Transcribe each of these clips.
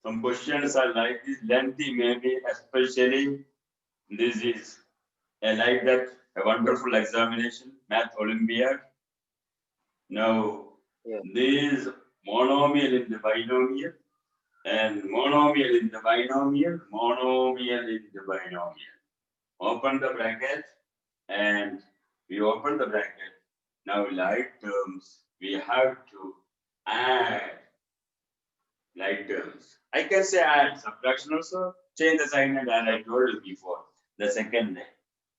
Some questions are like this, lengthy maybe, especially this is like that, a wonderful examination, Math Olympiad. Now, this monomial in the binomial, and monomial in the binomial, monomial in the binomial. Open the bracket, and we open the bracket. Now, like terms, we have to add like terms. I can say add, subtraction also, change the sign and add. I told you before, the second day.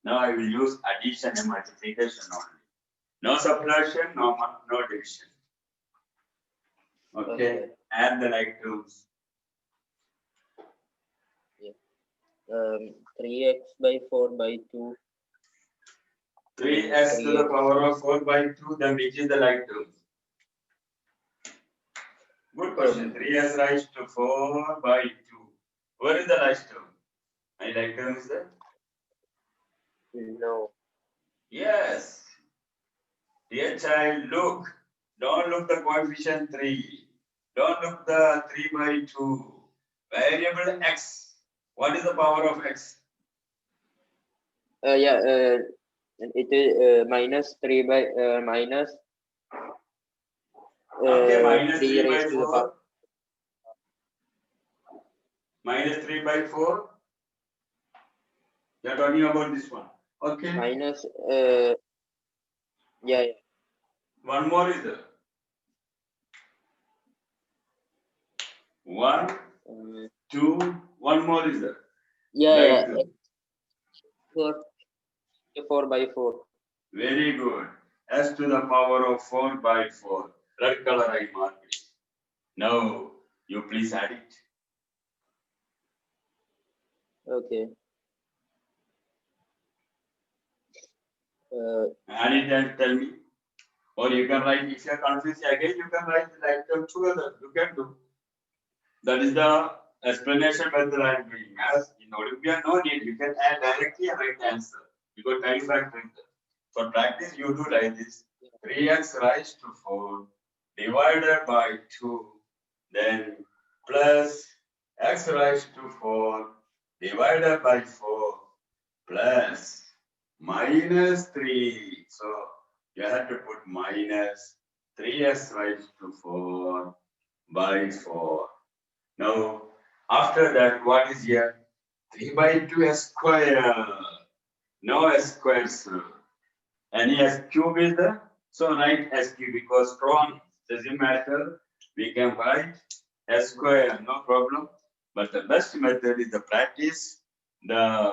Now I will use addition and multiplication only. No subtraction, no division. Okay, add the like terms. 3x by 4 by 2. 3x to the power of 4 by 2, then which is the like term? Good question. 3x raised to 4 by 2. Where is the like term? Any like term is there? No. Yes. Dear child, look. Don't look the coefficient 3. Don't look the 3 by 2. Variable x. What is the power of x? It is minus 3 by minus. Okay, minus 3 by 4. Minus 3 by 4. You are talking about this one. Okay. Minus. Yeah. One more is there. 1, 2. One more is there. Yeah. 4 by 4. Very good. S to the power of 4 by 4. Red color I mark it. Now, you please add it. Okay. Add it and tell me. Or you can write, if you are confused again, you can write them together. You can do. That is the explanation method I am doing. As in Olympiad, no need. You can add directly and write the answer. Because time factor is there. For practice, you do like this. 3x raised to 4 divided by 2, then plus x raised to 4 divided by 4 plus minus 3. So you have to put minus 3x raised to 4 by 4. Now, after that, what is here? 3 by 2 s square. No s square, sir. Any s cube is there? So write s cube because strong doesn't matter. We can write s square, no problem. But the best method is the practice, the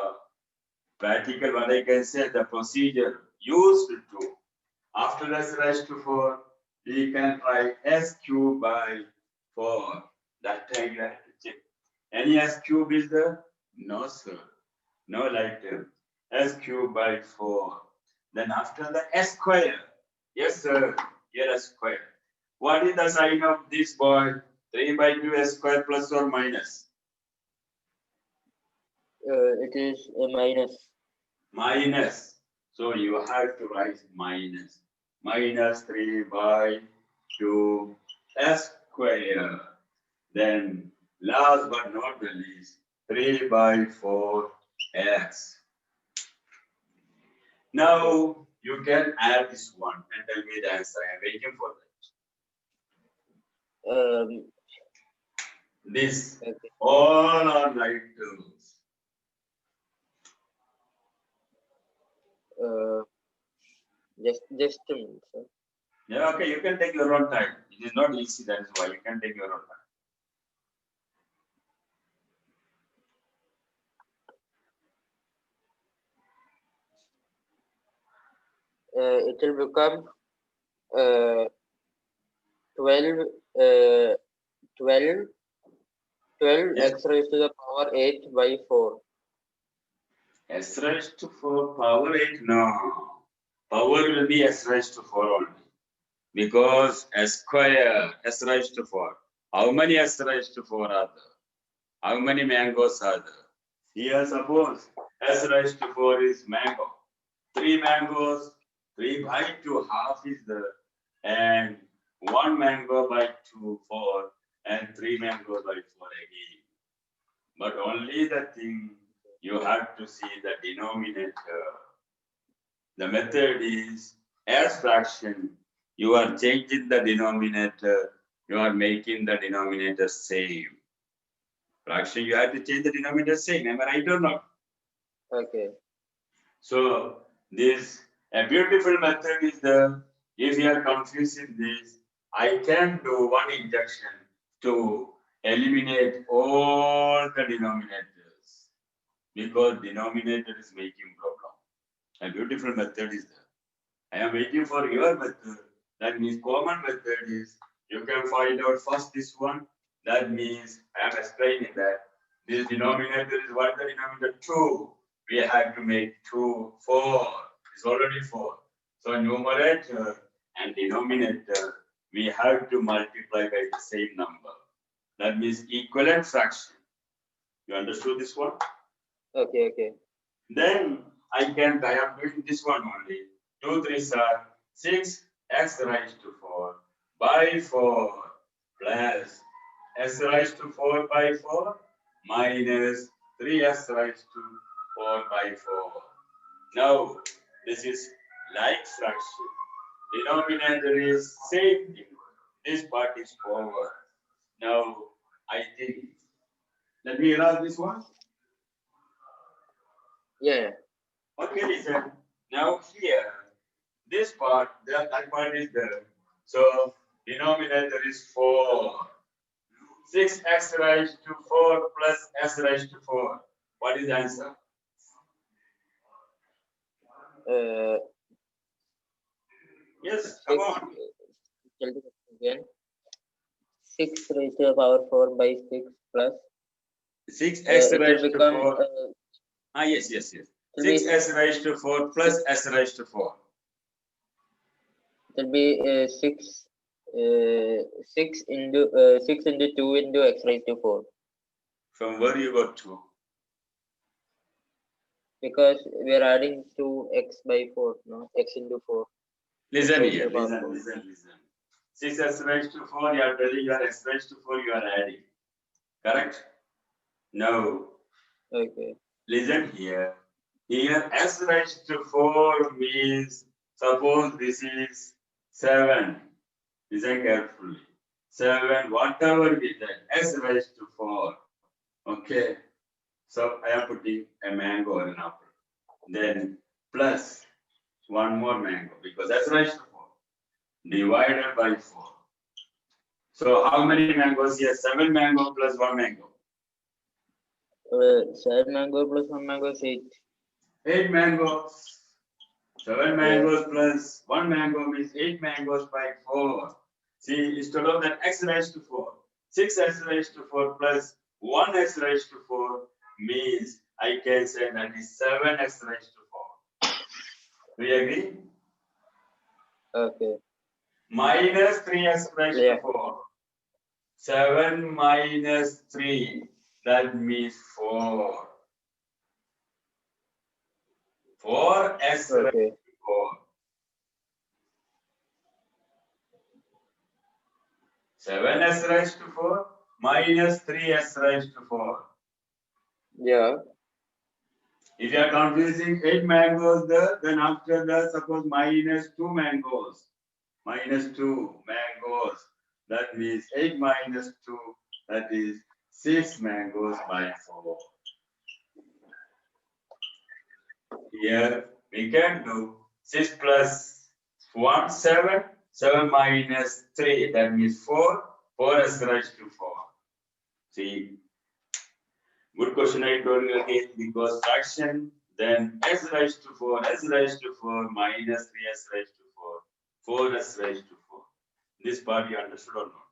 practical, what I can say, the procedure used to. After s raised to 4, we can write s cube by 4. That time you have to check. Any s cube is there? No, sir. No like term. S cube by 4. Then after the s square. Yes, sir. Here s square. What is the sign of this boy? 3 by 2 s square plus or minus? It is a minus. Minus. So you have to write minus. Minus 3 by 2 s square. Then last but not the least, 3 by 4 x. Now you can add this one and tell me the answer. I am waiting for that. This all are like terms. Just a minute, sir. Yeah, okay, you can take your own time. It is not easy, that is why you can take your own time. It will become 12 x raised to the power 8 by 4. S raised to 4 power 8? No. Power will be s raised to 4 only. Because s square, s raised to 4. How many s raised to 4 are there? How many mangoes are there? Here, suppose s raised to 4 is mango. 3 mangoes, 3 by 2, half is there. And 1 mango by 2, 4. And 3 mangoes by 4, again. But only the thing you have to see the denominator. The method is as fraction. You are changing the denominator. You are making the denominator same. Fraction, you have to change the denominator same. Am I right or not? Okay. So this a beautiful method is the, if you are confusing this, I can do one injection to eliminate all the denominators because denominator is making problem. A beautiful method is there. I am waiting for your method. That means common method is you can find out first this one. That means I am explaining that this denominator is what the denominator 2. We have to make 2, 4. It's already 4. So numerator and denominator, we have to multiply by the same number. That means equivalent fraction. You understood this one? Okay. Okay. Then I am doing this one only. 2 3s are 6 x raised to 4 by 4 plus x raised to 4 by 4 minus 3x raised to 4 by 4. Now, this is like fraction. Denominator is same thing. This part is over. Now, I think, let me erase this one. Yeah. Okay, listen. Now here, this part, that part is there. So denominator is 4. 6x raised to 4 plus x raised to 4. What is the answer? Yes, come on. Again. 6 raised to the power 4 by 6 plus 6x raised to 4. Yes. It 6x raised to 4 plus s raised to 4. will be 6 into 2 into x raised to 4. From where you got 2? Because we are adding 2x by 4, no? X into 4. Listen here, listen. 6x raised to 4, you are telling you are x raised to 4, you are adding. Correct? No. Okay. Listen here. Here s raised to 4 means, suppose this is 7. Listen carefully. 7, whatever we that, s raised to 4. Okay. So I am putting a mango or an apple. Then plus one more mango because s raised to 4 divided by 4. So how many mangoes here? 7 mango plus 1 mango. 7 mango plus 1 mango is 8. 8 mangoes. 7 mangoes plus 1 mango means 8 mangoes by 4. See, instead of that x raised to 4, 6x raised to 4 plus 1x raised to 4 means I can say that is 7x raised to 4. Do you agree? Okay. Minus 3x raised to 4. 7 minus 3, that means 4. 4x raised to 4. 7s raised to 4 minus 3s raised to 4. Yeah. If you are confusing 8 mangoes there, then after that, suppose minus 2 mangoes. Minus 2 mangoes. That means 8 minus 2, that is 6 mangoes by 4. Here we can do 6 plus 1, 7. 7 minus 3, that means 4. 4s raised to 4. See, good question I told you again, because fraction, then s raised to 4, s raised to 4 minus 3s raised to 4, 4s raised to 4. This part you understood or not?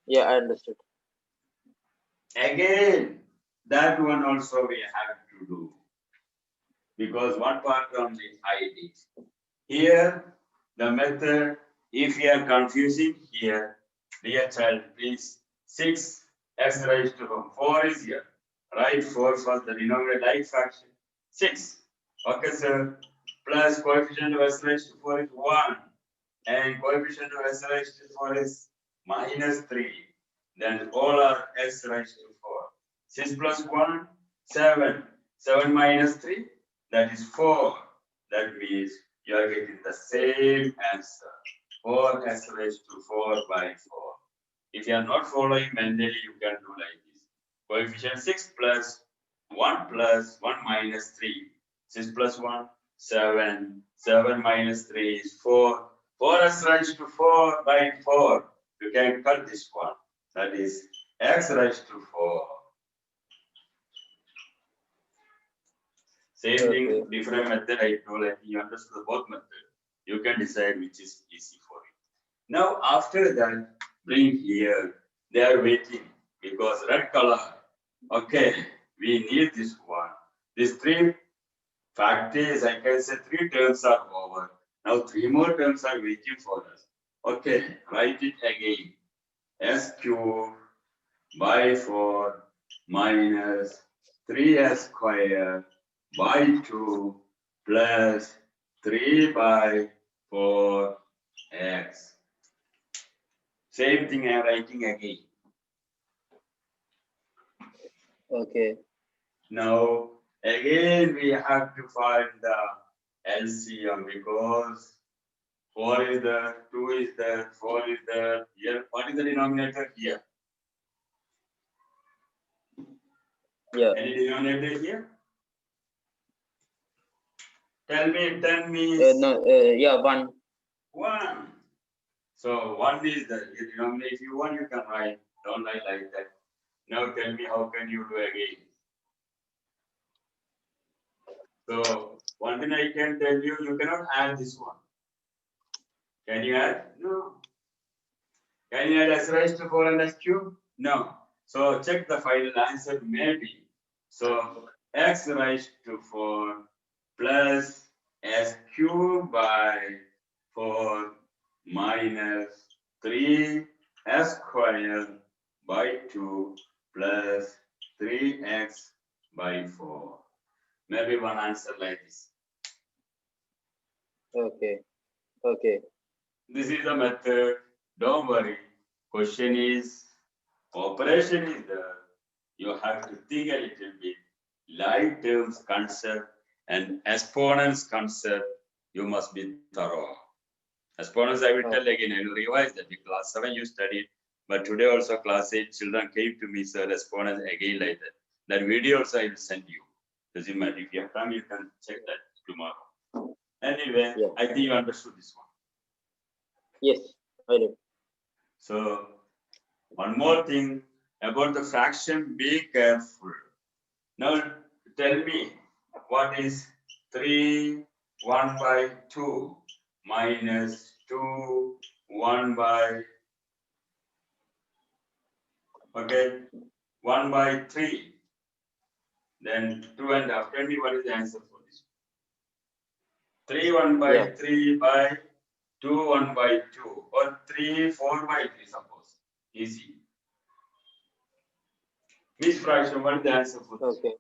Yeah, I understood. Again, that one also we have to do. Because one part only I did. Here, the method, if you are confusing here, dear child, please, 6 x raised to 4 is here. Right, 4 for the denominator like fraction. 6. Okay, sir. Plus coefficient of s raised to 4 is 1. And coefficient of s raised to 4 is minus 3. then all are x raised to 4. 6 plus 1, 7. 7 minus 3, that is 4. That means you are getting the same answer. 4x raised to 4 by 4. If you are not following mentally, you can do like this. Coefficient 6 plus 1 minus 3. 6 plus 1, 7. 7 minus 3 is 4. 4x raised to 4 by 4. You can cut this one. That is x raised to 4. Same thing, different method I told. I think you understood both methods. You can decide which is easy for you. Now after that, bring here. They are waiting because red color. Okay, we need this one. These 3 factors, I can say 3 terms are over. Now 3 more terms are waiting for us. Okay, write it again. S cubed by 4 minus 3s squared by 2 plus 3 by 4x. Same thing I am writing again. Okay. Now again we have to find the LCM because 4 is there, 2 is there, 4 is there. Here, what is the denominator here? Yeah. Any denominator here? Tell me, 10 means yeah, 1. 1. So 1 is the denominator. If you want, you can write. Don't write like that. Now tell me, how can you do again? So one thing I can tell you, you cannot add this one. Can you add? No. Can you add x raised to 4 and x cube? No. So check the final answer, maybe. So x raised to 4 plus s cube by 4 minus 3 s squared by 2 plus 3x by 4. Maybe one answer like this. Okay. Okay. This is the method. Don't worry. Question is, operation is there. You have to think a little bit. Like terms concept and exponents concept, you must be thorough. Exponents, I will tell again, I will revise that. In class 7 you studied, but today also class 8 children came to me, sir, exponents again like that. That video also I will send you. Doesn't matter. If you have time, you can check that tomorrow. Anyway, Yeah. I think you understood this one. Yes, I did. So, one more thing about the fraction, be careful. Now, tell me, what is 3, 1 by 2 minus 2, 1 by, okay, 1 by 3. Then 2 and half. Tell me what is the answer for this. 3, 1 by 3 by 2, 1 by 2. Or 3, 4 by 3, suppose. Easy. Which fraction? What is the answer for this? Okay.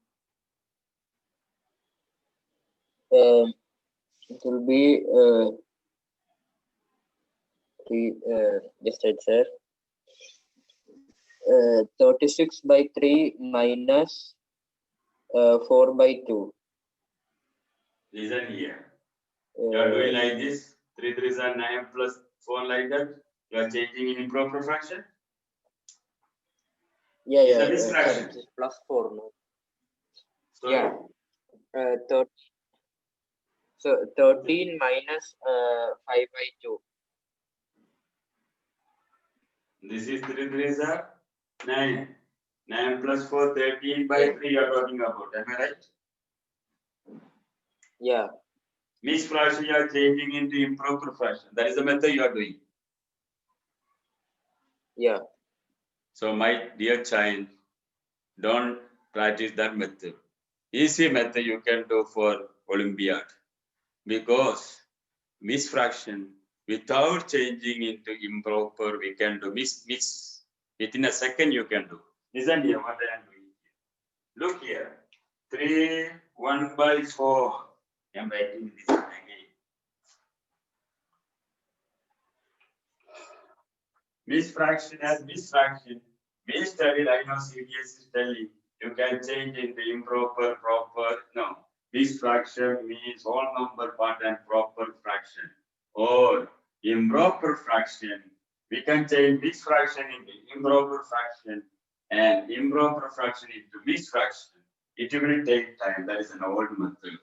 It will be just right, sir. 36 by 3 minus 4 by 2. Listen here. You are doing like this. 3 3s are 9 plus 4 like that. You are changing in improper fraction. Yeah, It's yeah. a misfraction. It is plus 4, no? So, Yeah. 13 minus 5 by 2. this is 3 3s are 9. 9 plus 4, 13 by 3 you are talking about. Am I right? Yeah. Which fraction you are changing into improper fraction? That is the method you are doing. Yeah. So, my dear child, don't practice that method. Easy method you can do for Olympiad. Because misfraction, without changing into improper, we can do mix. Within a second you can do. Listen here what I am doing. Look here. 3, 1 by 4. I am writing this again. Misfraction as misfraction. We studied, I know CBS is telling you can change in the improper, proper. No, this fraction means whole number part and proper fraction. Or improper fraction, we can change this fraction into improper fraction and improper fraction into this fraction. It will take time. That is an old method.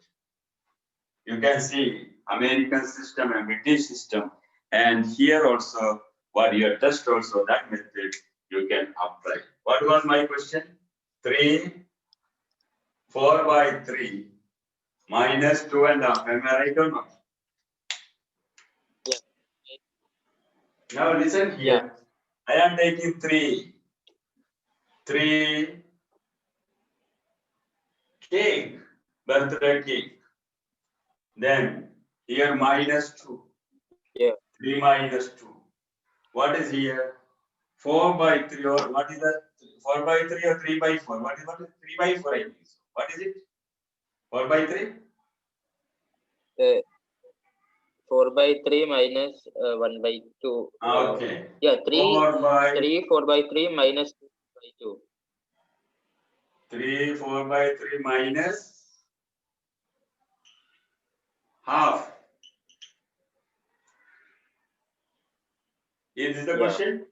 You can see American system and British system, and here also what your test also that method you can apply. What was my question? 4 by 3 minus 2.5. Am I right or not? Yeah. Now listen here. I am taking 3 cake, birthday cake. Then here minus 2. Yeah. 3 minus 2. What is here? 4 by 3 or what is that? 4 by 3 or 3 by 4? What is 3 by 4? I think so. What is it? 4 by 3? 4 by 3 minus 1 by 2. Okay. Yeah, 4 by 3 minus 2 by 2. 3, 4 by 3 minus half. Is this the question?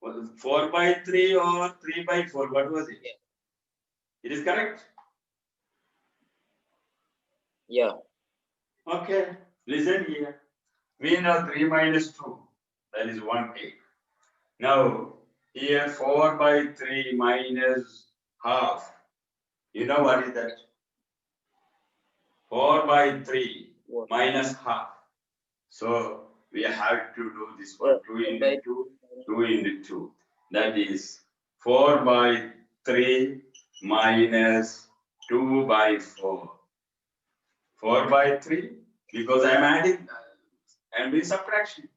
4 by 3 or 3 by 4? What was it? Yeah. It is correct? Yeah. Okay. Listen here. We know 3 minus 2. That is 1 cake. Now, here 4 by 3 minus half. You know what is that? 4 by 3 minus half. So, we have to do this one. 2 into 2, 2 into 2. That is 4 by 3 minus 2 by 4. 4 by 3, because I am adding, I am doing subtraction.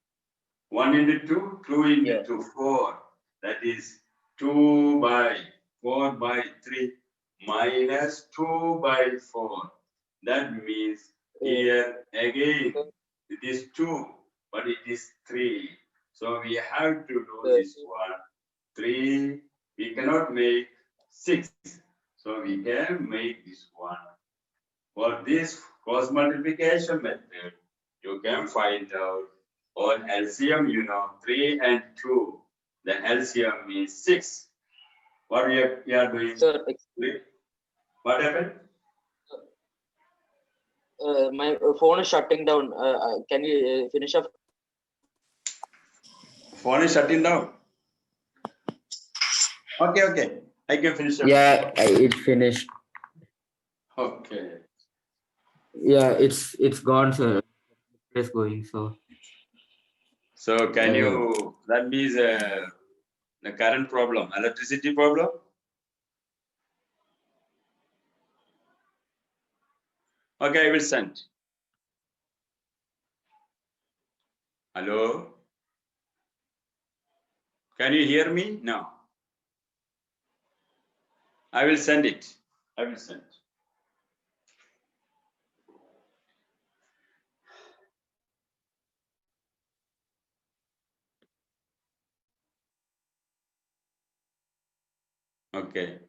1 into 2, 2 into 2, 4. That is 2 by 4 by 3 minus 2 by 4. That means here again it is 2, but it is 3. So we have to do this one. 3, we cannot make 6. So we can make this one. For this cross multiplication method, you can find out on LCM, you know, 3 and 2. The LCM means 6. What we are doing? Sir, what happened? My phone is shutting down. Can you finish up? Phone is shutting down. Okay. I can finish up. Yeah, it finished. Okay. Yeah, it's gone, sir. It's going. So can you? That means the current problem, electricity problem. Okay, I will send. Hello? Can you hear me? No. I will send it. I will send. Okay.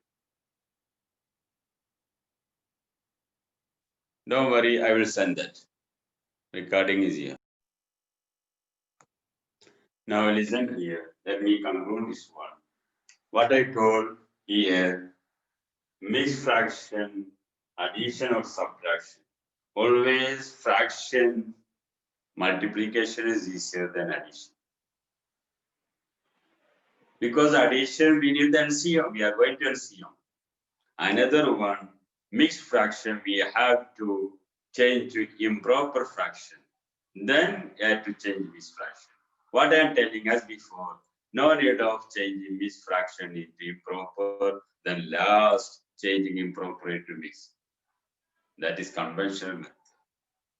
Don't worry, I will send that. Recording is here. Now listen here. Let me conclude this one. What I told here, mixed fraction, addition or subtraction. Always fraction multiplication is easier than addition. Because addition we need the LCM, we are going to LCM. Another one, mixed fraction, we have to change to improper fraction. Then you have to change mixed fraction. What I am telling us before, no need of changing mixed fraction into improper, then last changing improper into mixed. That is conventional method.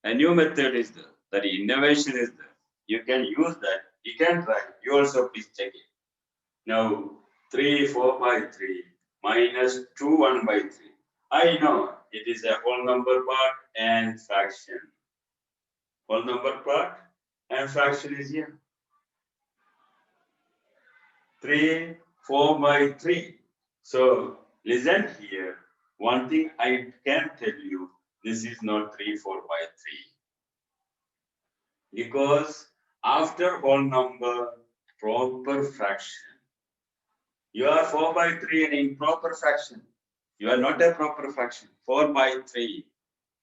A new method is there, that innovation is there. You can use that, you can try, you also please check it. Now, 3, 4 by 3 minus 2, 1 by 3. I know it is a whole number part and fraction. Whole number part and fraction is here. 3, 4 by 3. So listen here. One thing I can tell you, this is not 3, 4 by 3. Because after whole number, proper fraction. You are 4 by 3 an improper fraction. You are not a proper fraction. 4 by 3.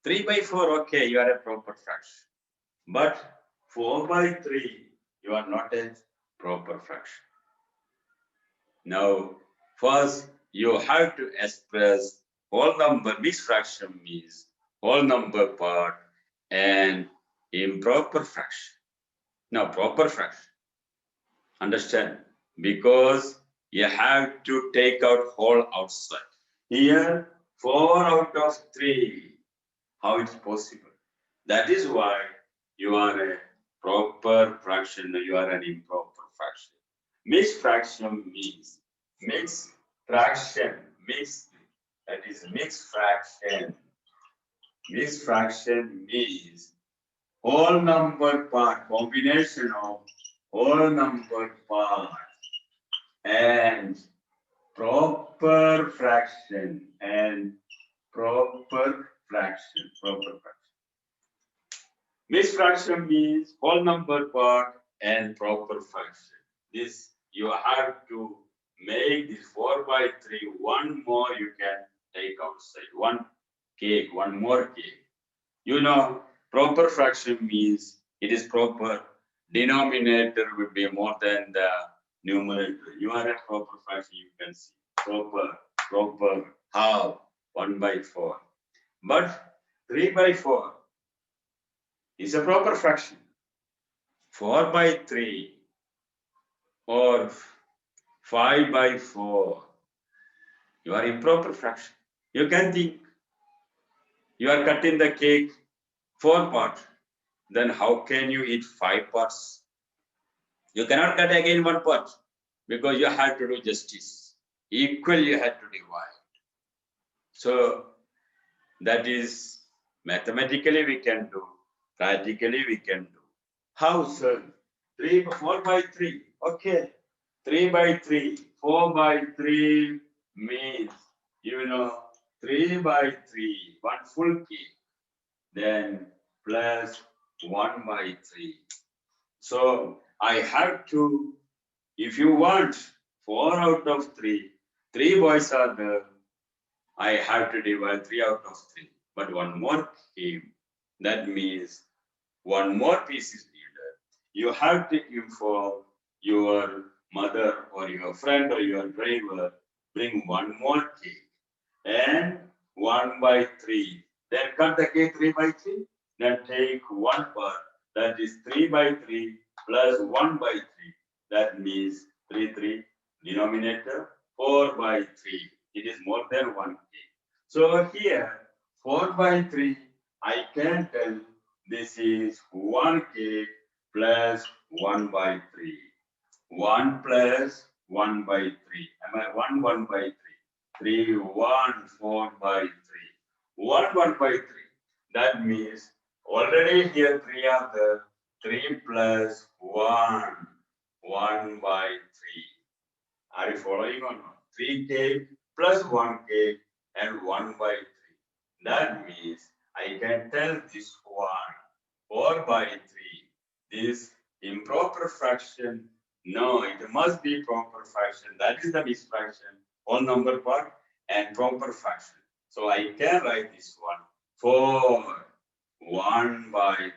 3 by 4, okay, you are a proper fraction. But 4 by 3, you are not a proper fraction. Now, first, you have to express whole number. Mixed fraction means whole number part and improper fraction. Now, proper fraction. Understand? Because you have to take out whole outside. Here, 4 out of 3. How it's possible? That is why you are a proper fraction, you are an improper fraction. Mixed fraction means mixed fraction, mixed, that is mixed fraction. Mixed fraction means whole number part, combination of whole number part and proper fraction and proper fraction. Mixed fraction means whole number part and proper fraction. This you have to make this 4 by 3. One more you can take outside. One cake, one more cake. You know, proper fraction means it is proper. Denominator will be more than the numerator. You are a proper fraction, you can see. Proper, half, 1 by 4. But 3 by 4 is a proper fraction. 4 by 3 or 5 by 4, you are improper fraction. You can think you are cutting the cake 4 parts, then how can you eat 5 parts? You cannot cut again 1 part because you have to do justice. Equally you have to divide. So that is mathematically we can do, practically we can do. How, sir? 4 by 3. Okay. 3 by 3. 4 by 3 means, 3 by 3. One full cake. Then plus 1 by 3. So I have to, if you want 4 out of 3, 3 boys are there. I have to divide 3 out of 3. But one more came. That means one more piece is needed. You have to inform your mother or your friend or your driver, bring one more cake and 1 by 3. Then cut the cake 3 by 3. Then take 1 part. That is 3 by 3 plus 1 by 3. That means 3 denominator 4 by 3. It is more than 1 cake. So here 4 by 3, I can tell this is 1 cake plus 1 by 3. 1 plus 1 by 3. Am I 1 by 3? 3, 1, 4 by 3. 1 by 3. That means already here 3 are there. 3 plus 1. 1 by 3. Are you following or not? 3 cake plus 1 cake and 1 by 3. That means I can tell this one 4 by 3. This improper fraction, no, it must be proper fraction. That is the mixed fraction, whole number part and proper fraction. So I can write this one 4, 1 by 3.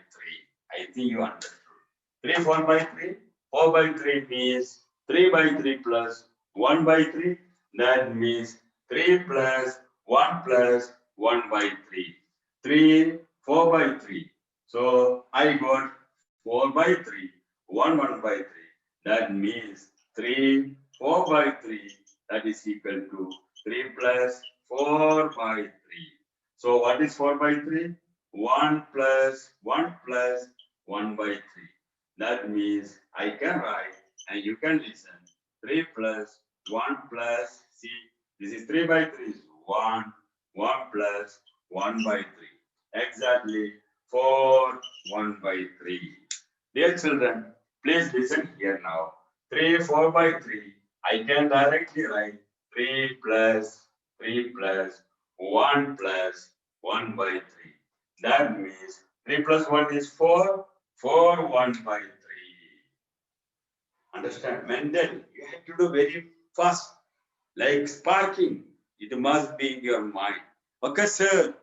I think you understood. 3, 4 by 3. 4 by 3 means 3 by 3 plus 1 by 3. That means 3 plus 1 plus 1 by 3. 3, 4 by 3. So I got 4 by 3, 1 by 3. That means 3, 4 by 3. That is equal to 3 plus 4 by 3. So what is 4 by 3? 1 plus 1 plus 1 by 3. That means I can write and you can listen. 3 plus 1 plus, see, this is 3 by 3 is 1, 1 plus 1 by 3. Exactly 4, 1 by 3. Dear children, please listen here now. 3, 4 by 3. I can directly write 3 plus 1 plus 1 by 3. That means 3 plus 1 is 4, 4 1 by 3. Understand? Mental, you have to do very fast, like sparking. It must be in your mind. Okay, sir.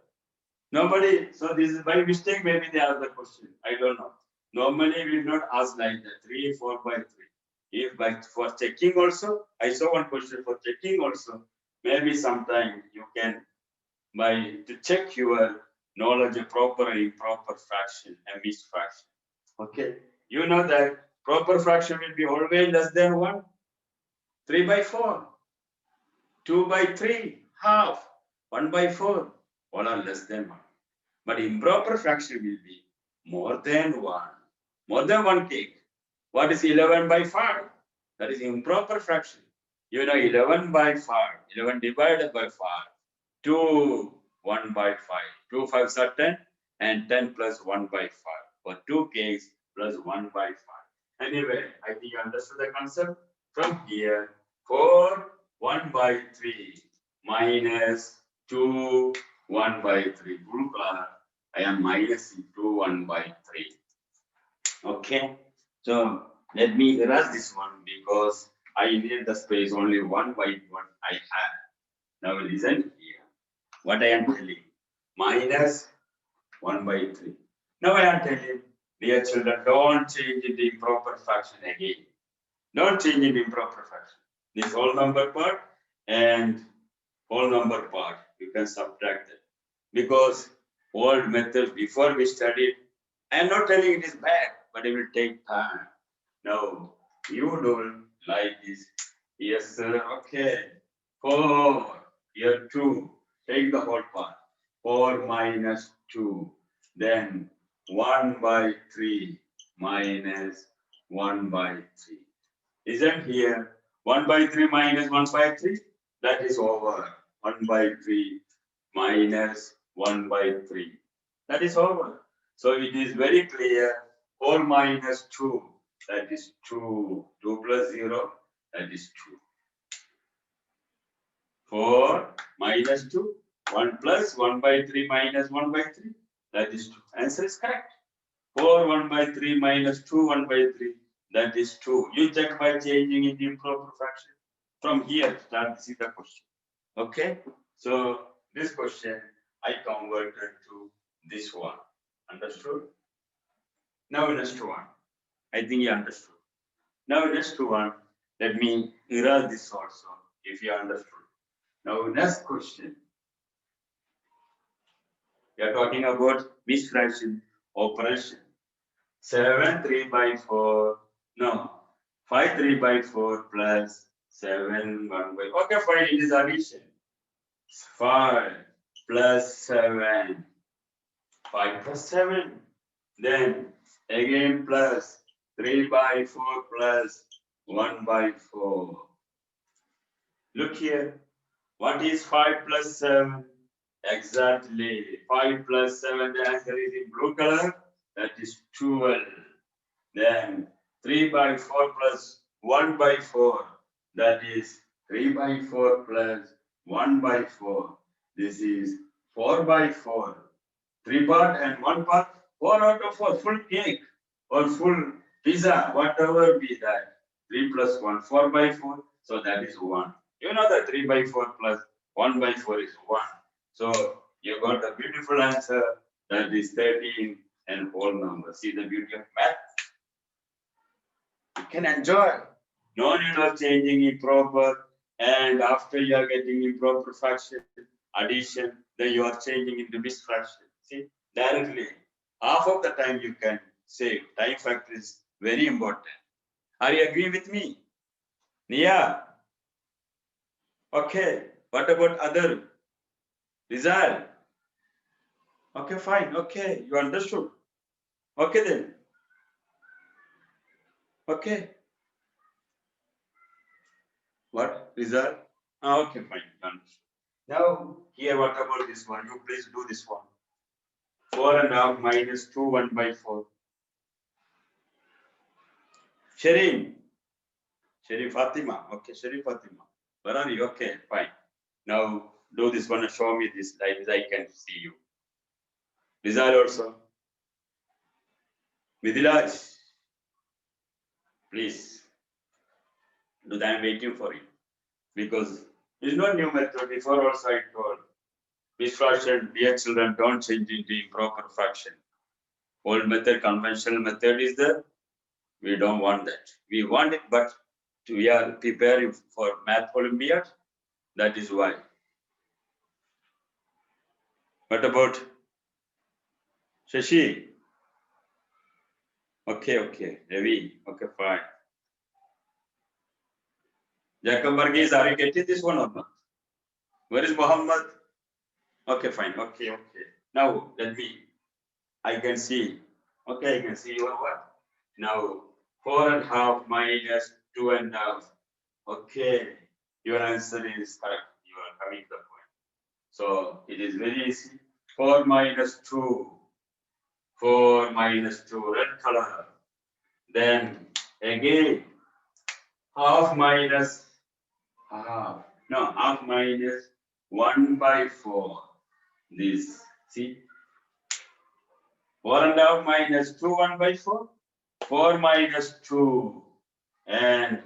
Nobody, so this is by mistake, maybe they ask the question. I don't know. Normally, we will not ask like that, 3, 4 by 3. If by for checking also, I saw one question for checking also. Maybe sometime you can, by to check your knowledge of proper and improper fraction and mixed fraction. Okay, you know that proper fraction will be always less than 1. 3 by 4, 2 by 3, half, 1 by 4, all are less than 1. But improper fraction will be more than 1. More than 1 cake. What is 11 by 5? That is improper fraction. You know 11 by 5, 11 divided by 5, 2, 1 by 5. 2 5s are 10 and 10 plus 1 by 5. For 2 cakes plus 1 by 5. Anyway, I think you understood the concept. From here, 4, 1 by 3 minus 2, 1 by 3. Blue color, I am minusing 2, 1 by 3. Okay, so let me erase this one because I need the space only 1 by 1 I have. Now listen here. What I am telling, minus 1 by 3. Now I am telling, dear children, don't change it in improper fraction again. Don't change it in improper fraction. This whole number part and whole number part, you can subtract it. Because old methods before we studied, I am not telling it is bad, but it will take time. Now, you do like this. Yes, sir. Okay. 4. Here 2. Take the whole part. 4 minus 2. Then 1 by 3 minus 1 by 3. Isn't here 1 by 3 minus 1 by 3? That is over. 1 by 3 minus 1 by 3. That is over. So it is very clear. 4 minus 2, that is 2. 2 plus 0, that is 2. 4 minus 2, 1 plus 1 by 3 minus 1 by 3, that is 2. Answer is correct. 4, 1 by 3 minus 2, 1 by 3, that is 2. You check by changing in the improper fraction. From here, start to see the question. Okay, so this question I converted to this one. Understood? Now next one. I think you understood. Now next one, let me erase this also, if you understood. Now next question. We are talking about mixed fraction operation. 7 3 by 4. No. 5 3 by 4 plus 7 1 by. Okay, fine. It is addition. 5 plus 7. 5 plus 7. Then again plus 3 by 4 plus 1 by 4. Look here. What is 5 plus 7? Exactly. 5 plus 7, the answer is in blue color. That is 12. Then 3 by 4 plus 1 by 4. That is 3 by 4 plus 1 by 4. This is 4 by 4. 3 part and 1 part. 4 out of 4. Full cake or full pizza, whatever be that. 3 plus 1, 4 by 4. So that is 1. You know that 3 by 4 plus 1 by 4 is 1. So you got a beautiful answer, that is 13 and whole number. See the beauty of math? You can enjoy. No need of changing improper, and after you are getting improper fraction, addition, then you are changing into mixed fraction. See, directly, half of the time you can save. Time factor is very important. Are you agree with me? Nia? Okay, what about other? Rizal? Okay, fine. Okay, you understood. Okay then. Okay. What? Rizal? Okay, fine. Done. Now, here, what about this one? You please do this one. 4.5 minus 2, 1 by 4. Shireen. Sherry Fatima. Okay, Sherry Fatima. Where are you? Okay, fine. Now do this one and show me this like this I can see you. Rizal also. Midilaj, please. Do I am waiting for you. Because there is no new method. Before also I told. This fraction, dear children, don't change into improper fraction. Old method, conventional method is there. We don't want that. We want it, but we are preparing for math Olympiad. That is why. What about Shashi? Okay. Ravi, okay, fine. Jacob Varghese, are you getting this one or not? Where is Muhammad? Okay, fine. Okay. Now let me. I can see. Okay, I can see your what? Now 4.5 minus 2.5. Okay, your answer is correct. You are coming to the point. So it is very easy. 4 minus 2. 4 minus 2, red color. Then again, half minus half. No, half minus 1 by 4. This, see? 4.5 minus 2, 1 by 4. 4 minus 2 and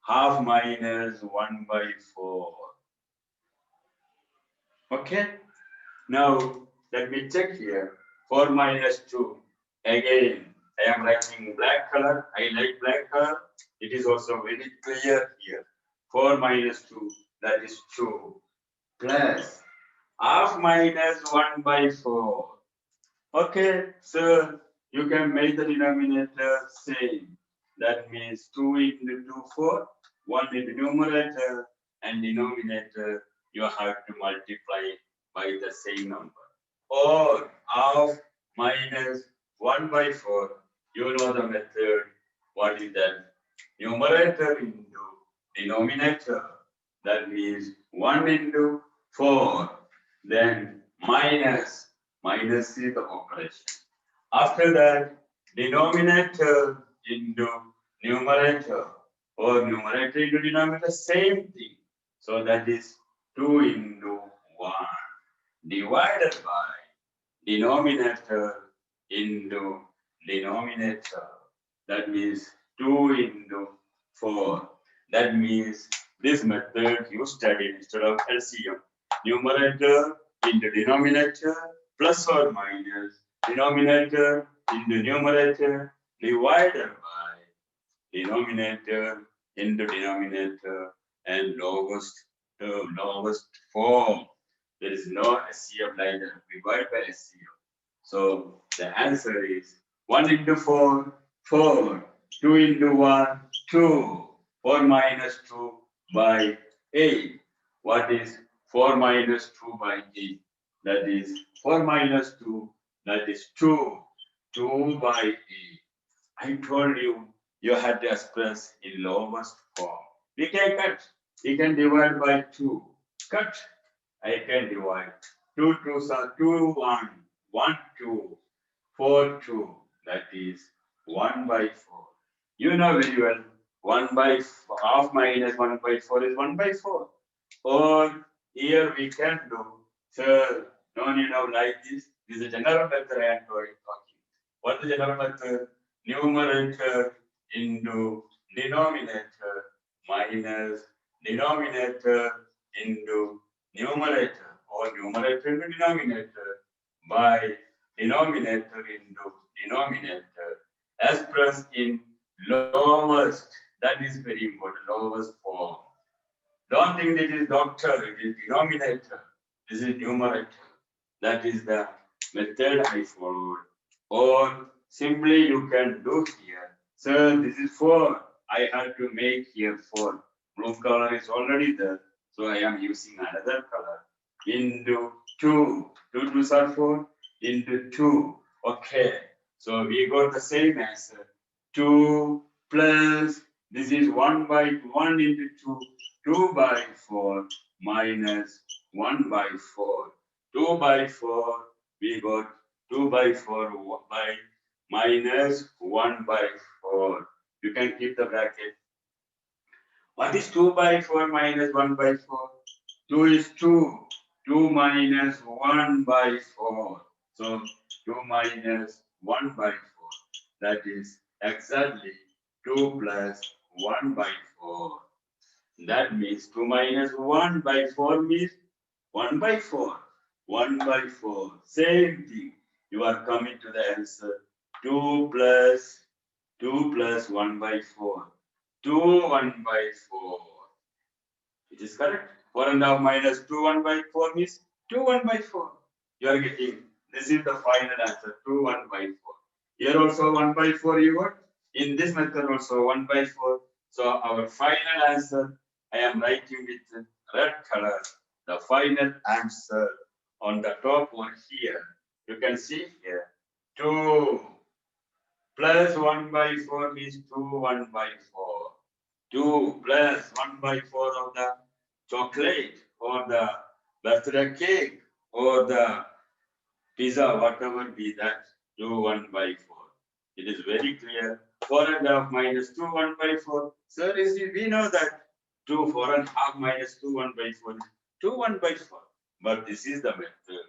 half minus 1 by 4. Okay? Now, let me check here. 4 minus 2. Again, I am writing black color. I like black color. It is also very clear here. 4 minus 2, that is 2. Plus half minus 1 by 4. Okay, so you can make the denominator same. That means 2 into 2, 4. 1 into numerator and denominator, you have to multiply by the same number. Or half minus 1 by 4. You know the method. What is that? Numerator into denominator. That means 1 into 4. Then minus is the operation. After that, denominator into numerator or numerator into denominator, same thing. So that is 2 into 1 divided by denominator into denominator. That means 2 into 4. That means this method you studied instead of LCM. Numerator into denominator plus or minus denominator into numerator divided by denominator into denominator and lowest term, lowest form. There is no SCF like that. Divide by SCF. So the answer is 1 into 4, 4. 2 into 1, 2. 4 minus 2 by 8. What is 4 minus 2 by 8? That is 4 minus 2, that is 2. 2 by 8. I told you, you had to express in lowest form. We can cut. We can divide by 2. Cut. I can divide. 2 2s are 2 1. 1 2. 4 2. That is 1 by 4. You know very well. 1 by half minus 1 by 4 is 1 by 4. Or here we can do. Sir, no need of like this. This is a general method I am talking. What is the general method? Numerator into denominator minus denominator into numerator or numerator into denominator by denominator into denominator expressed in lowest, that is very important, lowest form. Don't think this is doctor, it is denominator, this is numerator. That is the method I followed. Or simply you can do here. Sir, this is 4. I have to make here 4. Blue color is already there. So I am using another color. Into 2. 2 2s are 4. Into 2. Okay. So we got the same answer. 2 plus, this is 1 by 1 into 2. 2 by 4 minus 1 by 4. 2 by 4, we got 2 by 4 by minus 1 by 4. You can keep the bracket. What is 2 by 4 minus 1 by 4? 2 is 2. 2 minus 1 by 4. So 2 minus 1 by 4. That is exactly 2 plus 1 by 4. That means 2 minus 1 by 4 means 1 by 4. 1 by 4. Same thing. You are coming to the answer. 2 plus 1 by 4. 2 1 by 4. It is correct. 4.5 minus 2 1 by 4 means 2 1 by 4. You are getting, this is the final answer, 2 1 by 4. Here also 1 by 4 you got. In this method also 1 by 4. So our final answer, I am writing with red color. The final answer on the top one here. You can see here. 2 plus 1 by 4 means 2 1 by 4. 2 plus 1 by 4 of the chocolate or the birthday cake or the pizza, whatever be that, 2 1 by 4. It is very clear. 4.5 minus 2 1 by 4. Sir, we know that 2 4.5 minus 2 1 by 4 is 2 1 by 4. But this is the method.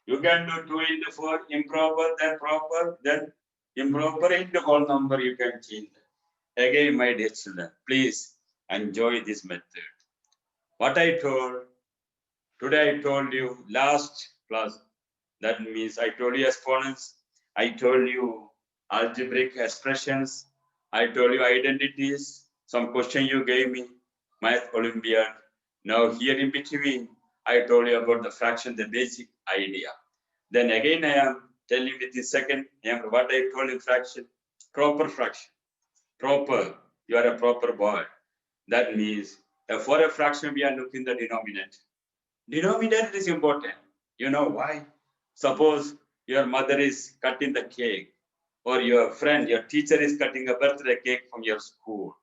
You can do 2 into 4 improper, then proper, then improper into whole number. You can change that. Again, my dear children, please enjoy this method. What I told today, I told you last class. That means I told you exponents. I told you algebraic expressions. I told you identities. Some question you gave me, Math Olympiad. Now here in between, I told you about the fraction, the basic idea. Then again, I am telling you this second, what I told you fraction, proper fraction. Proper, you are a proper boy. That means for a fraction, we are looking the denominator. Denominator is important. You know why? Suppose your mother is cutting the cake, or your friend, your teacher is cutting a birthday cake from your school.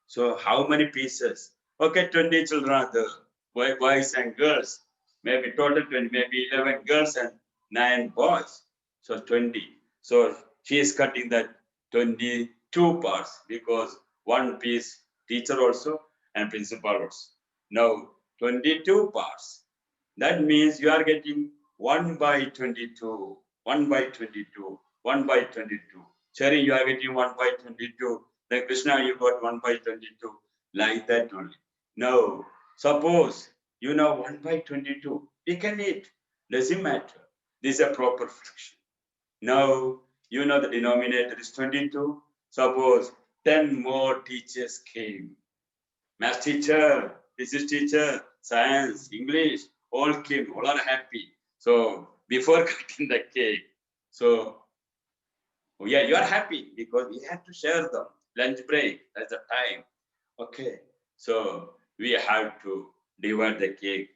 So how many pieces? Okay, 20 children are there, boys and girls. Maybe total 20, maybe 11 girls and 9 boys. So 20. So she is cutting that 22 parts because one piece teacher also and principal also. Now 22 parts. That means you are getting 1 by 22, 1 by 22, 1 by 22. Cherry, you are getting 1 by 22. Then Krishna, you got 1 by 22. Like that only. Now, suppose you know 1 by 22. You can eat. Doesn't matter. This is a proper fraction. Now, you know the denominator is 22. Suppose 10 more teachers came. Math teacher, physics teacher, science, English, all came, all are happy. So before cutting the cake, so yeah, you are happy because we have to share the lunch break. That's the time. Okay, so we have to divide the cake.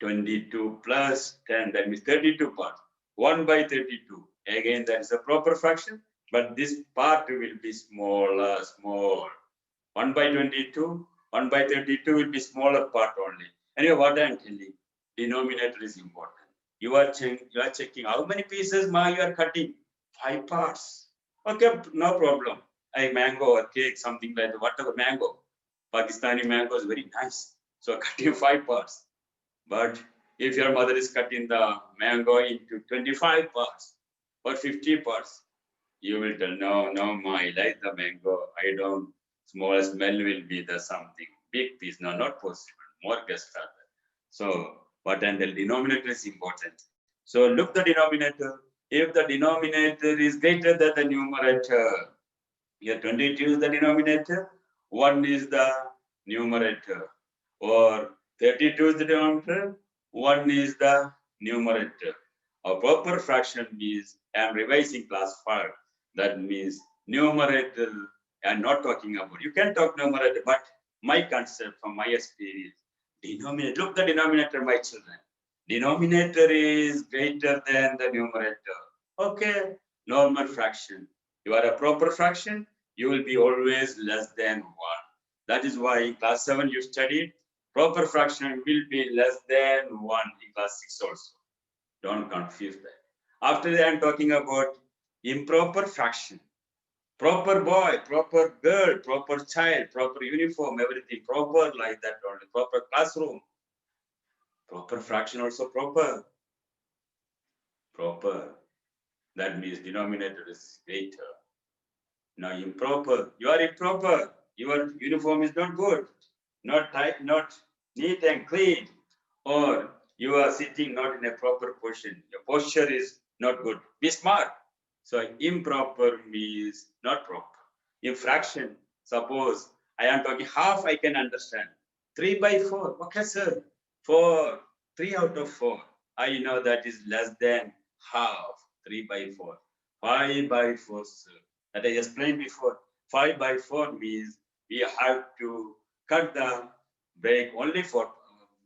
22 plus 10, that means 32 parts. 1 by 32. Again, that is a proper fraction, but this part will be smaller, small. 1 by 22, 1 by 32 will be smaller part only. Anyway, what I am telling, denominator is important. You are checking how many pieces ma you are cutting. 5 parts. Okay, no problem. A mango or cake, something like that, whatever mango. Pakistani mango is very nice. So cutting 5 parts. But if your mother is cutting the mango into 25 parts or 50 parts, you will tell, no, ma, I like the mango. I don't, small smell will be the something. Big piece, no, not possible. More guests are there. So, what and the denominator is important. So, look the denominator. If the denominator is greater than the numerator, here 22 is the denominator, 1 is the numerator, or 32 is the denominator, 1 is the numerator. A proper fraction means, I am revising class 5, that means numerator, I am not talking about, you can talk numerator, but my concept from my experience, denominator, look the denominator, my children. Denominator is greater than the numerator. Okay, normal fraction. You are a proper fraction, you will be always less than 1. That is why in class 7 you studied, proper fraction will be less than 1 in class 6 also. Don't confuse that. After that, I'm talking about improper fraction. Proper boy, proper girl, proper child, proper uniform, everything proper like that only. Proper classroom. Proper fraction also proper. Proper. That means denominator is greater. Now improper. You are improper. Your uniform is not good. Not tight, not neat and clean. Or you are sitting not in a proper position. Your posture is not good. Be smart. So improper means not proper. In fraction, suppose I am talking half, I can understand. 3/4. Okay, sir. 4, 3 out of 4. I know that is less than half. 3/4. 5/4, sir. That I explained before. 5/4 means we have to cut the break only for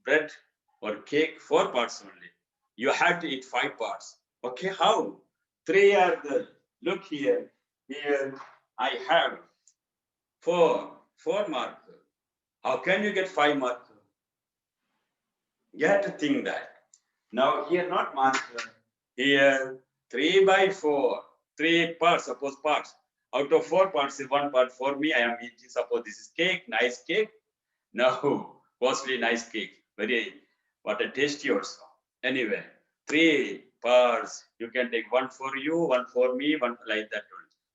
bread or cake 4 parts only. You have to eat 5 parts. Okay, how? 3 are the, look here. Here I have 4 marker. How can you get 5 marker? You have to think that. Now here not marker. Here 3/4. 3 parts, suppose parts. Out of 4 parts is 1 part for me. I am eating, suppose this is cake, nice cake. No, costly nice cake. Very, what a tasty also. Anyway, 3 parts. You can take 1 for you, 1 for me, 1 like that.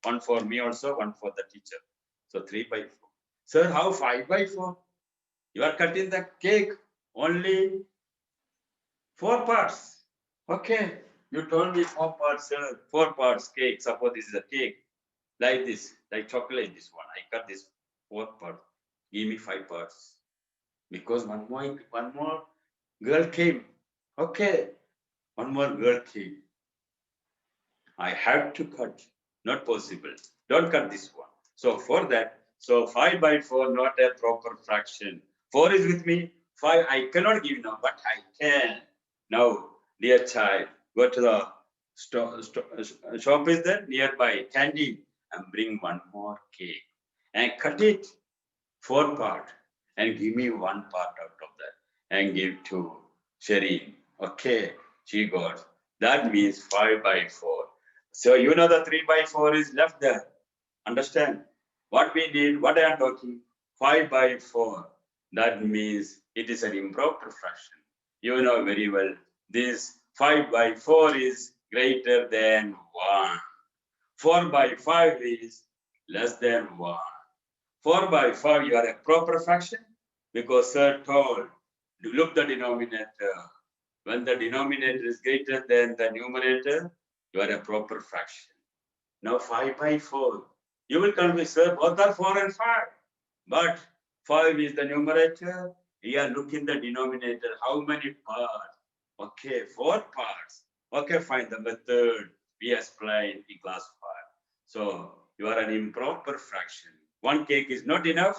1 for me also, 1 for the teacher. So 3/4. Sir, how 5/4? You are cutting the cake only 4 parts. Okay. You told me 4 parts, sir. 4 parts cake. Suppose this is a cake. Like this, like chocolate, this one. I cut this 4 parts. Give me 5 parts. Because one more girl came. Okay. One more girl came. I have to cut. Not possible. Don't cut this one. So for that, so 5/4 not a proper fraction. 4 is with me. 5 I cannot give now, but I can. Now, dear child, go to the shop is there nearby, candy, and bring one more cake and cut it 4 part and give me 1 part out of that and give to Sherry. Okay, she got. That means 5/4. So you know the 3/4 is left there. Understand? What we did, what I am talking, 5/4. That means it is an improper fraction. You know very well. This 5/4 is greater than 1. 4/5 is less than 1. 4/5 you are a proper fraction because sir told, look the denominator. When the denominator is greater than the numerator, you are a proper fraction. Now 5/4. You will tell me, sir, both are 4 and 5. But 5 is the numerator. Here, look in the denominator. How many parts? Okay, 4 parts. Okay, fine. The method we explained in class 5. So you are an improper fraction. 1 cake is not enough.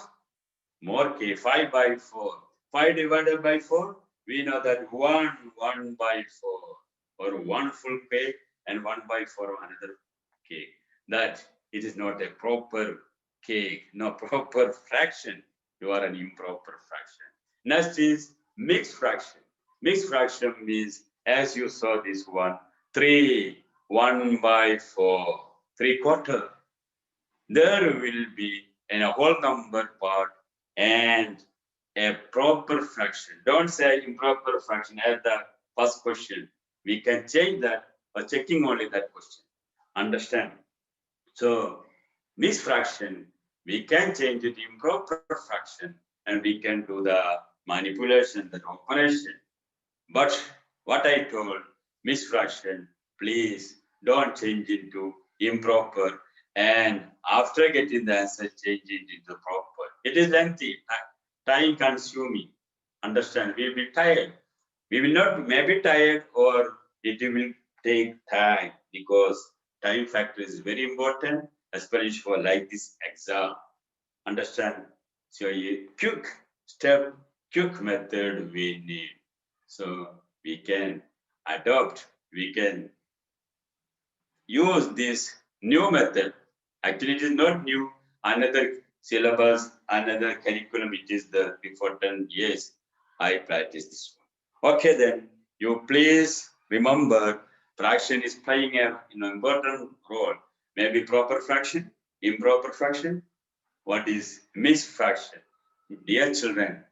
More cake. 5/4. 5 divided by 4. We know that 1/4 or 1 full cake and 1/4 another cake. That it is not a proper cake, no proper fraction. You are an improper fraction. Next is mixed fraction. Mixed fraction means, as you saw this one, 3, 1/4, 3/4. There will be a whole number part and a proper fraction. Don't say improper fraction as the first question. We can change that by checking only that question. Understand? So this fraction, we can change it improper fraction and we can do the manipulation, the operation. But what I told, misfraction, please don't change it to improper and after getting the answer, change it into proper. It is lengthy, time consuming. Understand? We will be tired. We will not maybe tired or it will take time because time factor is very important, especially for like this exam. Understand? So a quick step, quick method we need. So we can adopt, we can use this new method. Actually, it is not new. Another syllabus, another curriculum, it is the before 10 years. I practice this one. Okay, then you please remember fraction is playing an important role. Maybe proper fraction, improper fraction? What is mixed fraction? Dear children,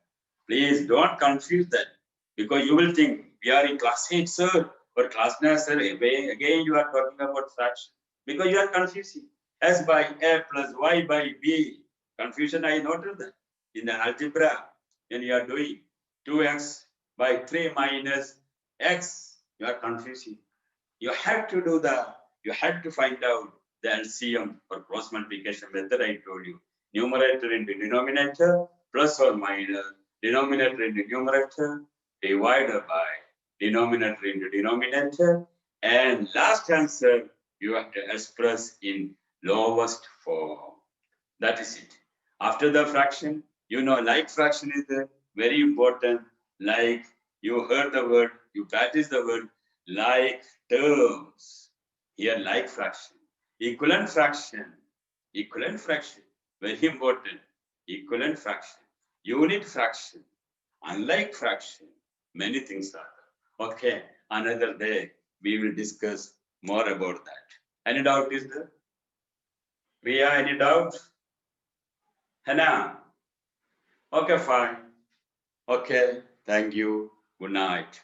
please don't confuse that, because you will think we are in class 8, sir, or class 9, sir. Again, you are talking about fraction, because you are confusing s by a plus y by b. Confusion, I noted that in the algebra when you are doing 2x by 3 minus x, you are confusing. You have to find out the LCM for cross multiplication method I told you. Numerator into denominator, plus or minus, denominator into numerator, divided by denominator into denominator, and last answer you have to express in lowest form. That is it. After the fraction, like fraction is very important. Like, you heard the word, you practice the word, like terms. Here, like fraction, equivalent fraction, very important. Equivalent fraction, unit fraction, unlike fraction, many things are there. Okay, another day we will discuss more about that. Any doubt is there? Priya, any doubt? Hannah? Okay, fine. Okay, thank you. Good night.